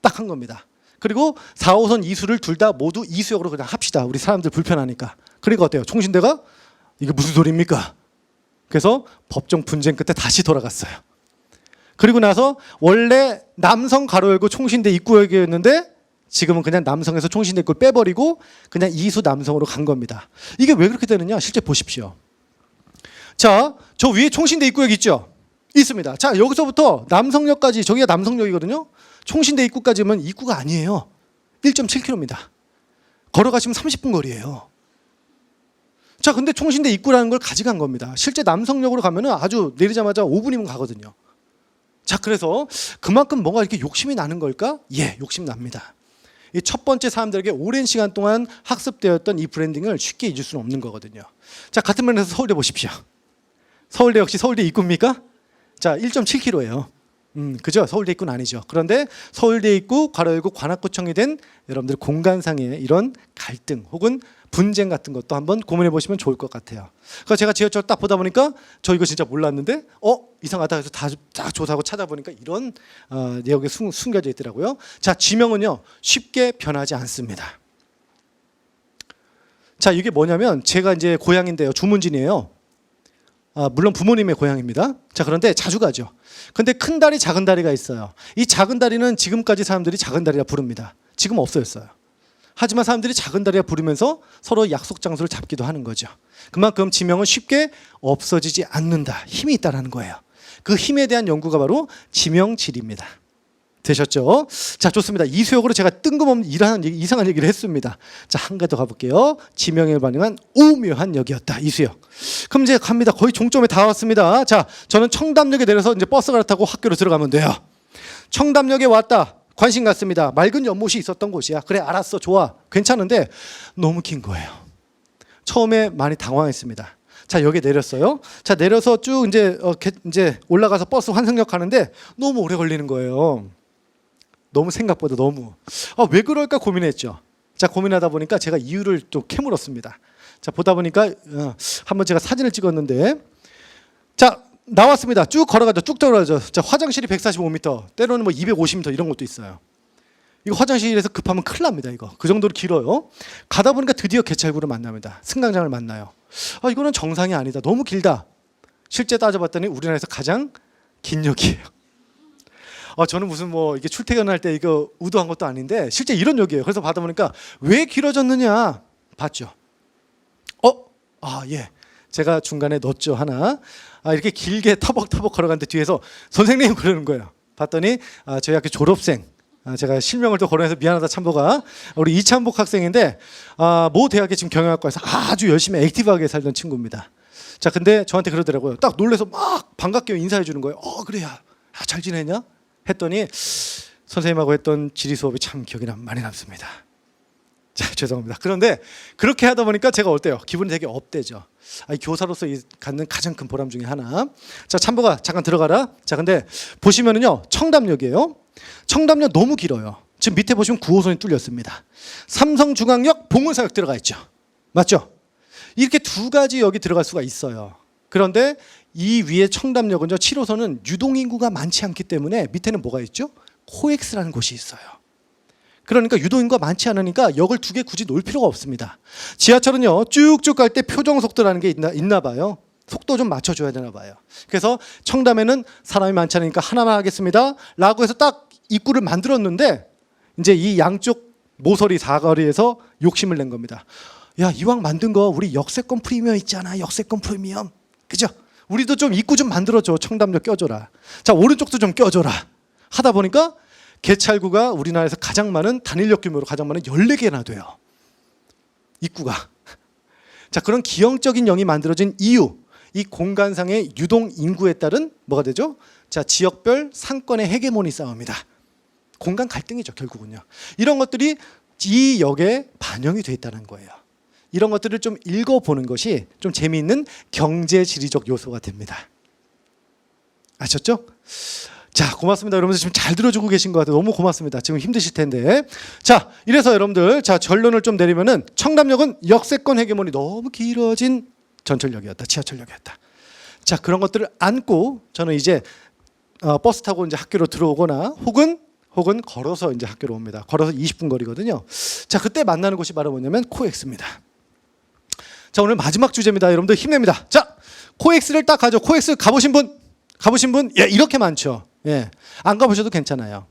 딱 한 겁니다. 그리고 4호선 이수를 둘 다 모두 이수역으로 그냥 합시다. 우리 사람들 불편하니까. 그러니까 어때요? 총신대가 이게 무슨 소리입니까? 그래서 법정 분쟁 끝에 다시 돌아갔어요. 그리고 나서 원래 남성 가로 열고 총신대 입구역이었는데 지금은 그냥 남성에서 총신대 입구를 빼버리고 그냥 이수 남성으로 간 겁니다. 이게 왜 그렇게 되느냐? 실제 보십시오. 자, 저 위에 총신대 입구역 있죠? 있습니다. 자, 여기서부터 남성역까지, 저기가 남성역이거든요. 총신대 입구까지면 입구가 아니에요. 1.7km입니다. 걸어가시면 30분 거리예요. 자, 근데 총신대 입구라는 걸 가져간 겁니다. 실제 남성역으로 가면은 아주 내리자마자 5분이면 가거든요. 자, 그래서 그만큼 뭔가 이렇게 욕심이 나는 걸까? 예, 욕심 납니다. 이 첫 번째 사람들에게 오랜 시간 동안 학습되었던 이 브랜딩을 쉽게 잊을 수는 없는 거거든요. 자, 같은 면에서 서울대 보십시오. 서울대 역시 서울대 입구입니까? 자, 1.7km예요. 그죠? 서울대 입구는 아니죠. 그런데 서울대 입구, 괄호 열고 관악구청이 된 여러분들 공간상의 이런 갈등 혹은 분쟁 같은 것도 한번 고민해 보시면 좋을 것 같아요. 그래서 제가 지하철 딱 보다 보니까 저 이거 진짜 몰랐는데 이상하다 해서 다 조사하고 찾아보니까 이런 내용이 숨겨져 있더라고요. 자, 지명은요 쉽게 변하지 않습니다. 자, 이게 뭐냐면 제가 이제 고향인데요, 주문진이에요. 물론 부모님의 고향입니다. 자, 그런데 자주 가죠. 근데 큰 다리, 작은 다리가 있어요. 이 작은 다리는 지금까지 사람들이 작은 다리라 부릅니다. 지금 없어졌어요. 하지만 사람들이 작은 다리라 부르면서 서로 약속 장소를 잡기도 하는 거죠. 그만큼 지명은 쉽게 없어지지 않는다. 힘이 있다는 거예요. 그 힘에 대한 연구가 바로 지명질입니다. 되셨죠? 자, 좋습니다. 이수역으로 제가 뜬금없는 이상한 얘기를 했습니다. 자, 한 개 더 가볼게요. 지명에 반응한 오묘한 역이었다. 이수역. 그럼 이제 갑니다. 거의 종점에 다 왔습니다. 자, 저는 청담역에 내려서 이제 버스 갈아타고 학교로 들어가면 돼요. 청담역에 왔다. 관심 갖습니다. 맑은 연못이 있었던 곳이야. 그래, 알았어, 좋아, 괜찮은데 너무 긴 거예요. 처음에 많이 당황했습니다. 자, 여기 내렸어요. 자, 내려서 쭉 이제 올라가서 버스 환승역 가는데 너무 오래 걸리는 거예요. 너무 생각보다 너무. 왜 그럴까 고민했죠. 자, 고민하다 보니까 제가 이유를 또 캐물었습니다. 자, 보다 보니까 한번 제가 사진을 찍었는데, 자, 나왔습니다. 쭉 걸어가죠. 쭉 들어가죠. 자, 화장실이 145m, 때로는 뭐 250m 이런 것도 있어요. 이거 화장실에서 급하면 큰일 납니다. 이거 그 정도로 길어요. 가다 보니까 드디어 개찰구를 만납니다. 승강장을 만나요. 이거는 정상이 아니다. 너무 길다. 실제 따져봤더니 우리나라에서 가장 긴 역이에요. 저는 무슨 뭐 이게 출퇴근할 때 이거 의도한 것도 아닌데 실제 이런 역이에요. 그래서 받아 보니까 왜 길어졌느냐 봤죠. 예. 제가 중간에 넣었죠, 하나. 이렇게 길게 터벅터벅 걸어가는데 뒤에서 선생님 그러는 거예요. 봤더니 저희 학교 졸업생, 제가 실명을 또 거론해서 미안하다 참보가, 우리 이찬복 학생인데 모 대학에 지금 경영학과에서 아주 열심히 액티브하게 살던 친구입니다. 자, 근데 저한테 그러더라고요. 딱 놀래서 막 반갑게 인사해 주는 거예요. 그래야 잘 지내냐? 했더니 선생님하고 했던 지리 수업이 참 기억이 많이 남습니다. 자, 죄송합니다. 그런데 그렇게 하다 보니까 제가 어때요? 기분이 되게 업되죠. 교사로서 갖는 가장 큰 보람 중에 하나. 자, 참보가 잠깐 들어가라. 자, 근데 보시면은요, 청담역이에요. 청담역 너무 길어요. 지금 밑에 보시면 9호선이 뚫렸습니다. 삼성중앙역, 봉은사역 들어가 있죠. 맞죠? 이렇게 두 가지 역이 들어갈 수가 있어요. 그런데 이 위에 청담역은요, 7호선은 유동인구가 많지 않기 때문에 밑에는 뭐가 있죠? 코엑스라는 곳이 있어요. 그러니까 유동인구가 많지 않으니까 역을 두 개 굳이 놓을 필요가 없습니다. 지하철은요, 쭉쭉 갈 때 표정속도라는 게 있나 봐요. 속도 좀 맞춰줘야 되나 봐요. 그래서 청담에는 사람이 많지 않으니까 하나만 하겠습니다 라고 해서 딱 입구를 만들었는데, 이제 이 양쪽 모서리 사거리에서 욕심을 낸 겁니다. 야, 이왕 만든 거 우리 역세권 프리미엄 있잖아. 역세권 프리미엄. 그죠? 우리도 좀 입구 좀 만들어줘. 청담역 껴줘라. 자, 오른쪽도 좀 껴줘라. 하다 보니까 개찰구가 우리나라에서 가장 많은, 단일역 규모로 가장 많은 14개나 돼요. 입구가. 자, 그런 기형적인 영이 만들어진 이유, 이 공간상의 유동 인구에 따른 뭐가 되죠? 자, 지역별 상권의 헤게모니 싸움이다. 공간 갈등이죠, 결국은요. 이런 것들이 이 역에 반영이 돼 있다는 거예요. 이런 것들을 좀 읽어보는 것이 좀 재미있는 경제 지리적 요소가 됩니다. 아셨죠? 자, 고맙습니다. 여러분들 지금 잘 들어주고 계신 것 같아요. 너무 고맙습니다. 지금 힘드실 텐데. 자, 이래서 여러분들 자 결론을 좀 내리면은 청담역은 역세권 헤게모니 너무 길어진 전철역이었다. 지하철역이었다. 자, 그런 것들을 안고 저는 이제 버스 타고 이제 학교로 들어오거나 혹은 걸어서 이제 학교로 옵니다. 걸어서 20분 거리거든요. 자, 그때 만나는 곳이 바로 뭐냐면 코엑스입니다. 자, 오늘 마지막 주제입니다. 여러분들 힘냅니다. 자, 코엑스를 딱 가죠. 코엑스 가보신 분? 예, 이렇게 많죠. 예, 안 가보셔도 괜찮아요.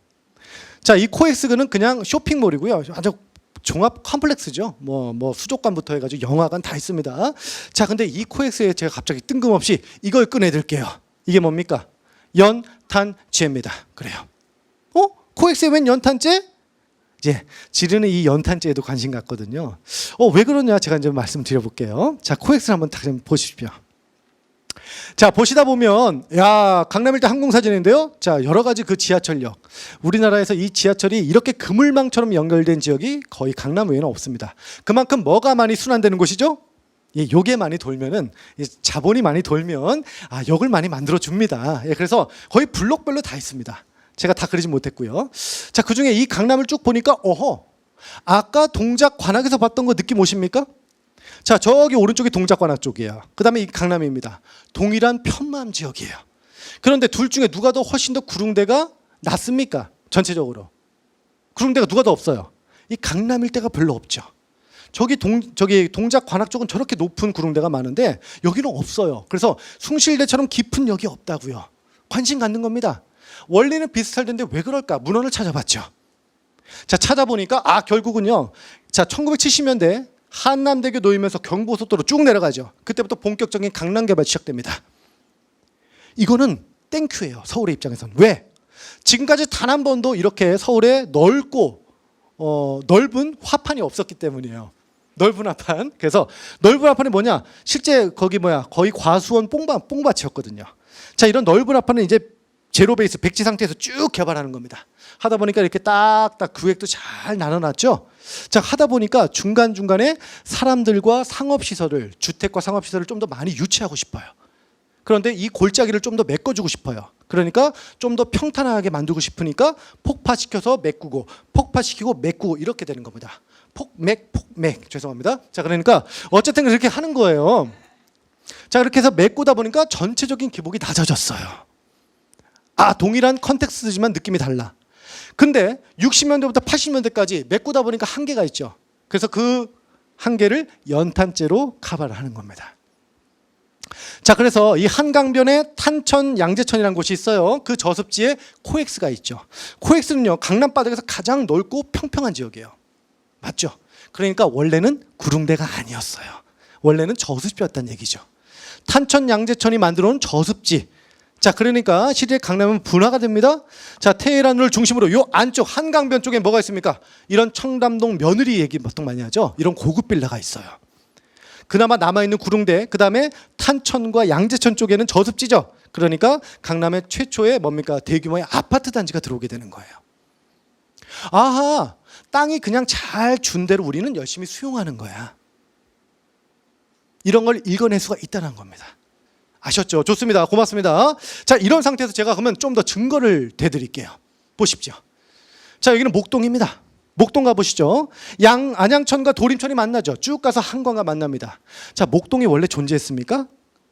자, 이 코엑스는 그냥 쇼핑몰이고요. 아주 종합 컴플렉스죠. 뭐 수족관부터 해가지고 영화관 다 있습니다. 자, 근데 이 코엑스에 제가 갑자기 뜬금없이 이걸 꺼내들게요. 이게 뭡니까? 연탄재입니다. 그래요. 코엑스에 웬 연탄재? 이제 지르는 이 연탄재에도 관심 갖거든요. 왜 그러냐 제가 이제 말씀드려볼게요. 자, 코엑스를 한번 다 보십시오. 자, 보시다 보면 야, 강남일대 항공사진인데요. 자, 여러 가지 그 지하철역, 우리나라에서 이 지하철이 이렇게 그물망처럼 연결된 지역이 거의 강남 외에는 없습니다. 그만큼 뭐가 많이 순환되는 곳이죠? 예, 요게 많이 돌면은 자본이 많이 돌면 역을 많이 만들어 줍니다. 예, 그래서 거의 블록별로 다 있습니다. 제가 다 그리지 못했고요. 자, 그중에 이 강남을 쭉 보니까 아까 동작 관악에서 봤던 거 느낌 오십니까? 자, 저기 오른쪽이 동작 관악 쪽이에요. 그 다음에 이 강남입니다. 동일한 편마음 지역이에요. 그런데 둘 중에 누가 더 훨씬 더 구릉대가 낫습니까? 전체적으로 구릉대가 누가 더 없어요? 이 강남 일대가 별로 없죠. 저기 동작 관악 쪽은 저렇게 높은 구릉대가 많은데 여기는 없어요. 그래서 숭실대처럼 깊은 역이 없다고요. 관심 갖는 겁니다. 원리는 비슷할 텐데 왜 그럴까? 문헌을 찾아봤죠. 자, 찾아보니까 결국은요. 자, 1970년대 한남대교 놓이면서 경부고속도로 쭉 내려가죠. 그때부터 본격적인 강남 개발이 시작됩니다. 이거는 땡큐예요. 서울의 입장에서는. 왜? 지금까지 단 한 번도 이렇게 서울에 넓고 넓은 화판이 없었기 때문이에요. 넓은 화판. 그래서 넓은 화판이 뭐냐? 실제 거기 거의 과수원 뽕밭이었거든요. 자, 이런 넓은 화판은 이제 제로 베이스 백지 상태에서 쭉 개발하는 겁니다. 하다 보니까 이렇게 딱딱 구획도 잘 나눠놨죠. 자, 하다 보니까 중간중간에 사람들과 상업시설을, 주택과 상업시설을 좀 더 많이 유치하고 싶어요. 그런데 이 골짜기를 좀 더 메꿔주고 싶어요. 그러니까 좀 더 평탄하게 만들고 싶으니까 폭파시켜서 메꾸고 폭파시키고 메꾸고 이렇게 되는 겁니다. 폭맥 죄송합니다. 자, 그러니까 어쨌든 그렇게 하는 거예요. 자, 그렇게 해서 메꾸다 보니까 전체적인 기복이 낮아졌어요. 동일한 컨텍스트지만 느낌이 달라. 근데 60년대부터 80년대까지 메꾸다 보니까 한계가 있죠. 그래서 그 한계를 연탄재로 커버를 하는 겁니다. 자, 그래서 이 한강변에 탄천 양재천이라는 곳이 있어요. 그 저습지에 코엑스가 있죠. 코엑스는요, 강남 바닥에서 가장 넓고 평평한 지역이에요. 맞죠? 그러니까 원래는 구릉대가 아니었어요. 원래는 저습지였다는 얘기죠. 탄천 양재천이 만들어 놓은 저습지. 자, 그러니까 시리의 강남은 분화가 됩니다. 자, 테헤란을 중심으로 요 안쪽 한강변 쪽에 뭐가 있습니까? 이런 청담동 며느리 얘기 보통 많이 하죠. 이런 고급 빌라가 있어요. 그나마 남아있는 구릉대, 그 다음에 탄천과 양재천 쪽에는 저습지죠. 그러니까 강남의 최초의 대규모의 아파트 단지가 들어오게 되는 거예요. 땅이 그냥 잘 준 대로 우리는 열심히 수용하는 거야. 이런 걸 읽어낼 수가 있다는 겁니다. 아셨죠? 좋습니다. 고맙습니다. 자, 이런 상태에서 제가 그러면 좀 더 증거를 대드릴게요. 보십시오. 자, 여기는 목동입니다. 목동 가보시죠. 안양천과 도림천이 만나죠. 쭉 가서 한강과 만납니다. 자, 목동이 원래 존재했습니까?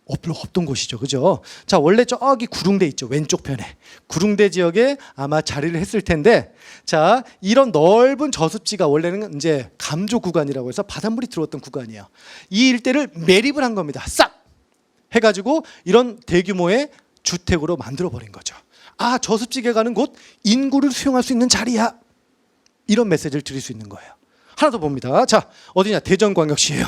없던 곳이죠. 그죠? 자, 원래 저기 구릉대 있죠. 왼쪽 편에. 구릉대 지역에 아마 자리를 했을 텐데, 자, 이런 넓은 저습지가 원래는 이제 감조 구간이라고 해서 바닷물이 들어왔던 구간이에요. 이 일대를 매립을 한 겁니다. 싹! 해가지고 이런 대규모의 주택으로 만들어버린 거죠. 저습지에 가는 곳, 인구를 수용할 수 있는 자리야. 이런 메시지를 드릴 수 있는 거예요. 하나 더 봅니다. 자, 어디냐? 대전광역시예요.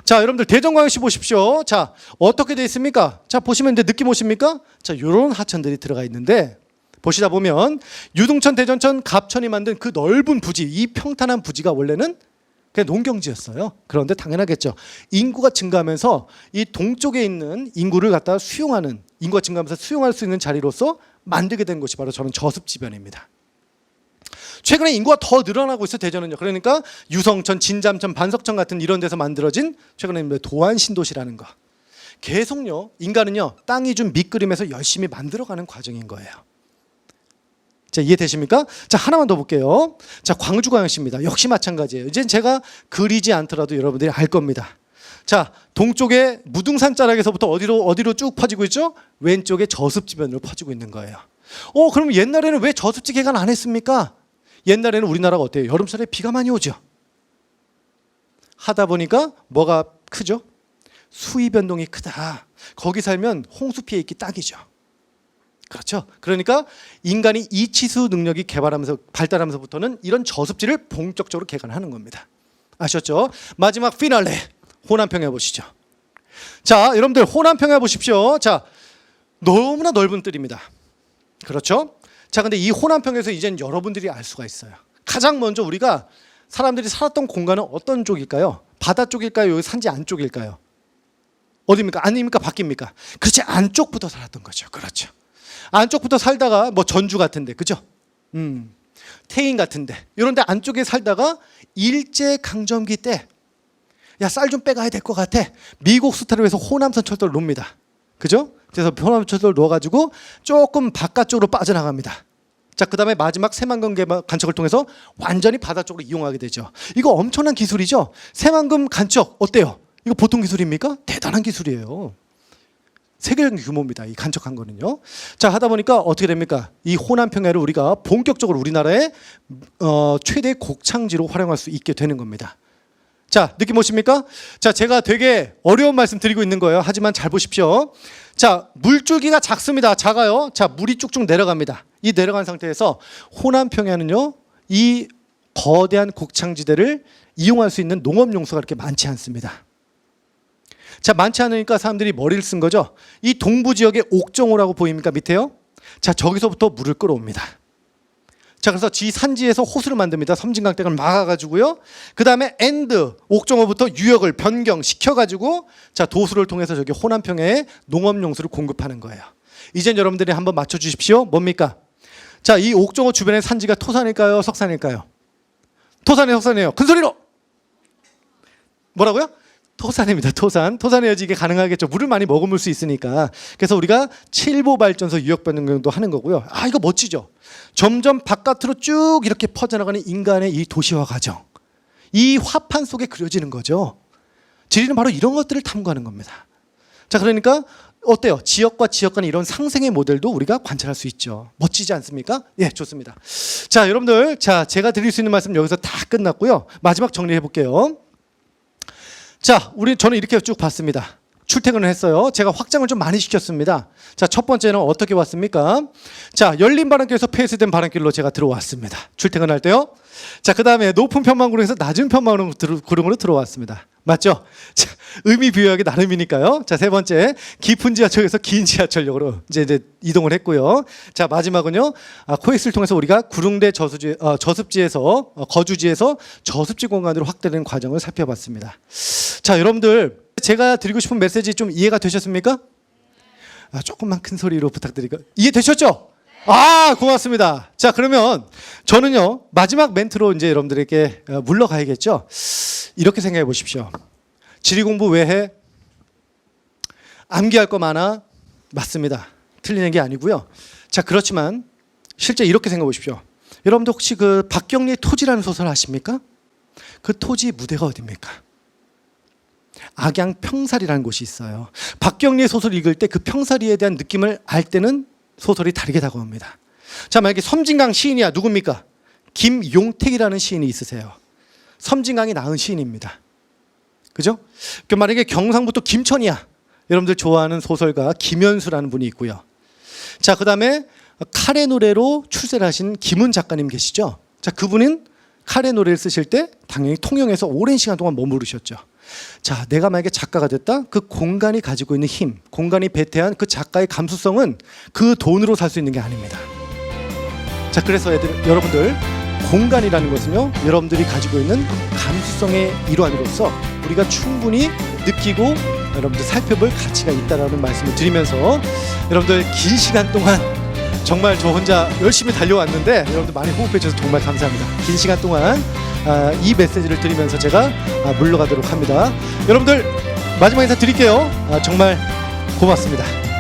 자, 여러분들 대전광역시 보십시오. 자, 어떻게 돼 있습니까? 자, 보시면 이제 느낌 오십니까? 자, 이런 하천들이 들어가 있는데 보시다 보면 유등천, 대전천, 갑천이 만든 그 넓은 부지, 이 평탄한 부지가 원래는 그냥 농경지였어요. 그런데 당연하겠죠. 인구가 증가하면서 이 동쪽에 있는 인구를 갖다 수용하는, 인구가 증가하면서 수용할 수 있는 자리로서 만들게 된 곳이 바로 저는 저습지변입니다. 최근에 인구가 더 늘어나고 있어요. 대전은요. 그러니까 유성천, 진잠천, 반석천 같은 이런 데서 만들어진 최근에 도안 신도시라는 거. 계속요 인간은요 땅이 준 밑그림에서 열심히 만들어가는 과정인 거예요. 자, 이해되십니까? 자, 하나만 더 볼게요. 자, 광주광역시입니다. 역시 마찬가지예요. 이젠 제가 그리지 않더라도 여러분들이 알 겁니다. 자, 동쪽에 무등산 자락에서부터 어디로 쭉 퍼지고 있죠? 왼쪽에 저습지변으로 퍼지고 있는 거예요. 그럼 옛날에는 왜 저습지 개간 안 했습니까? 옛날에는 우리나라가 어때요? 여름철에 비가 많이 오죠. 하다 보니까 뭐가 크죠? 수위 변동이 크다. 거기 살면 홍수 피해 있기 딱이죠. 그렇죠. 그러니까 인간이 이치수 능력이 발달하면서부터는 이런 저습지를 본격적으로 개간하는 겁니다. 아셨죠? 마지막 피날레 호남평야 보시죠. 자, 여러분들 호남평야 보십시오. 자, 너무나 넓은 뜰입니다. 그렇죠? 자, 근데 이 호남평야에서 이젠 여러분들이 알 수가 있어요. 가장 먼저 우리가 사람들이 살았던 공간은 어떤 쪽일까요? 바다 쪽일까요? 여기 산지 안쪽일까요? 어디입니까? 아닙니까? 밖입니까? 그렇지, 안쪽부터 살았던 거죠. 그렇죠. 안쪽부터 살다가 뭐 전주 같은데, 그죠? 태인 같은데 이런 데 안쪽에 살다가 일제강점기 때 야, 쌀 좀 빼가야 될 것 같아. 미국 스타를 위해서 호남선 철도를 놉니다. 그죠? 그래서 호남선 철도를 놓아가지고 조금 바깥쪽으로 빠져나갑니다. 자, 그 다음에 마지막 새만금 간척을 통해서 완전히 바다 쪽으로 이용하게 되죠. 이거 엄청난 기술이죠. 새만금 간척 어때요? 이거 보통 기술입니까? 대단한 기술이에요. 세계적인 규모입니다. 이 간척한 거는요. 자, 하다 보니까 어떻게 됩니까? 이 호남평야를 우리가 본격적으로 우리나라의 최대 곡창지로 활용할 수 있게 되는 겁니다. 자, 느낌 오십니까? 자, 제가 되게 어려운 말씀 드리고 있는 거예요. 하지만 잘 보십시오. 자, 물줄기가 작습니다. 작아요. 자, 물이 쭉쭉 내려갑니다. 이 내려간 상태에서 호남평야는요, 이 거대한 곡창지대를 이용할 수 있는 농업용수가 그렇게 많지 않습니다. 자, 많지 않으니까 사람들이 머리를 쓴 거죠. 이 동부 지역의 옥정호라고 보입니까? 밑에요. 자, 저기서부터 물을 끌어옵니다. 자, 그래서 산지에서 호수를 만듭니다. 섬진강댐을 막아가지고요. 그 다음에 옥정호부터 유역을 변경시켜가지고 자, 도수를 통해서 저기 호남평야에 농업용수를 공급하는 거예요. 이젠 여러분들이 한번 맞춰주십시오. 뭡니까? 자, 이 옥정호 주변의 산지가 토산일까요? 석산일까요? 토산이에요. 큰 소리로! 뭐라고요? 토산입니다. 토산해야지 이게 가능하겠죠. 물을 많이 머금을 수 있으니까. 그래서 우리가 칠보발전소 유역 변경도 하는 거고요. 아, 이거 멋지죠. 점점 바깥으로 쭉 이렇게 퍼져나가는 인간의 이 도시화 과정, 이 화판 속에 그려지는 거죠. 지리는 바로 이런 것들을 탐구하는 겁니다. 자, 그러니까 어때요? 지역과 지역 간의 이런 상생의 모델도 우리가 관찰할 수 있죠. 멋지지 않습니까? 예, 좋습니다. 자, 여러분들, 자, 제가 드릴 수 있는 말씀 여기서 다 끝났고요. 마지막 정리해 볼게요. 자, 저는 이렇게 쭉 봤습니다. 출퇴근을 했어요. 제가 확장을 좀 많이 시켰습니다. 자, 첫 번째는 어떻게 왔습니까? 자, 열린 바람길에서 폐쇄된 바람길로 제가 들어왔습니다. 출퇴근할 때요. 자, 그 다음에 높은 편만구름에서 낮은 편만구름으로 들어왔습니다. 맞죠? 자, 의미 부여하기 나름이니까요. 자, 세 번째, 깊은 지하철에서 긴 지하철역으로 이제 이동을 했고요. 자, 마지막은요, 코엑스를 통해서 우리가 구릉대 저습지에서 거주지에서 저습지 공간으로 확대되는 과정을 살펴봤습니다. 자, 여러분들, 제가 드리고 싶은 메시지 좀 이해가 되셨습니까? 조금만 큰 소리로 부탁드릴까요? 이해되셨죠? 아, 고맙습니다. 자, 그러면 저는요, 마지막 멘트로 이제 여러분들에게 물러가야겠죠? 이렇게 생각해 보십시오. 지리 공부 왜 해? 암기할 거 많아? 맞습니다. 틀린 얘기 아니고요. 자, 그렇지만 실제 이렇게 생각해 보십시오. 여러분들 혹시 그 박경리의 토지라는 소설 아십니까? 그 토지 무대가 어디입니까? 악양 평사리라는 곳이 있어요. 박경리의 소설을 읽을 때 그 평사리에 대한 느낌을 알 때는 소설이 다르게 다가옵니다. 자, 만약에 섬진강 시인이야, 누굽니까? 김용택이라는 시인이 있으세요. 섬진강이 낳은 시인입니다. 그죠? 만약에 경상북도 김천이야, 여러분들 좋아하는 소설가 김현수라는 분이 있고요. 자, 그 다음에 카레 노래로 출세를 하신 김은 작가님 계시죠? 자, 그분은 카레 노래를 쓰실 때 당연히 통영에서 오랜 시간 동안 머무르셨죠. 자, 내가 만약에 작가가 됐다? 그 공간이 가지고 있는 힘, 공간이 배태한 그 작가의 감수성은 그 돈으로 살 수 있는 게 아닙니다. 자, 그래서 여러분들, 공간이라는 것은요, 여러분들이 가지고 있는 감수성의 일환으로서 우리가 충분히 느끼고 여러분들 살펴볼 가치가 있다는 말씀을 드리면서 여러분들 긴 시간 동안 정말 저 혼자 열심히 달려왔는데 여러분들 많이 호흡해 주셔서 정말 감사합니다. 긴 시간 동안 이 메시지를 드리면서 제가 물러가도록 합니다. 여러분들 마지막 인사 드릴게요. 정말 고맙습니다.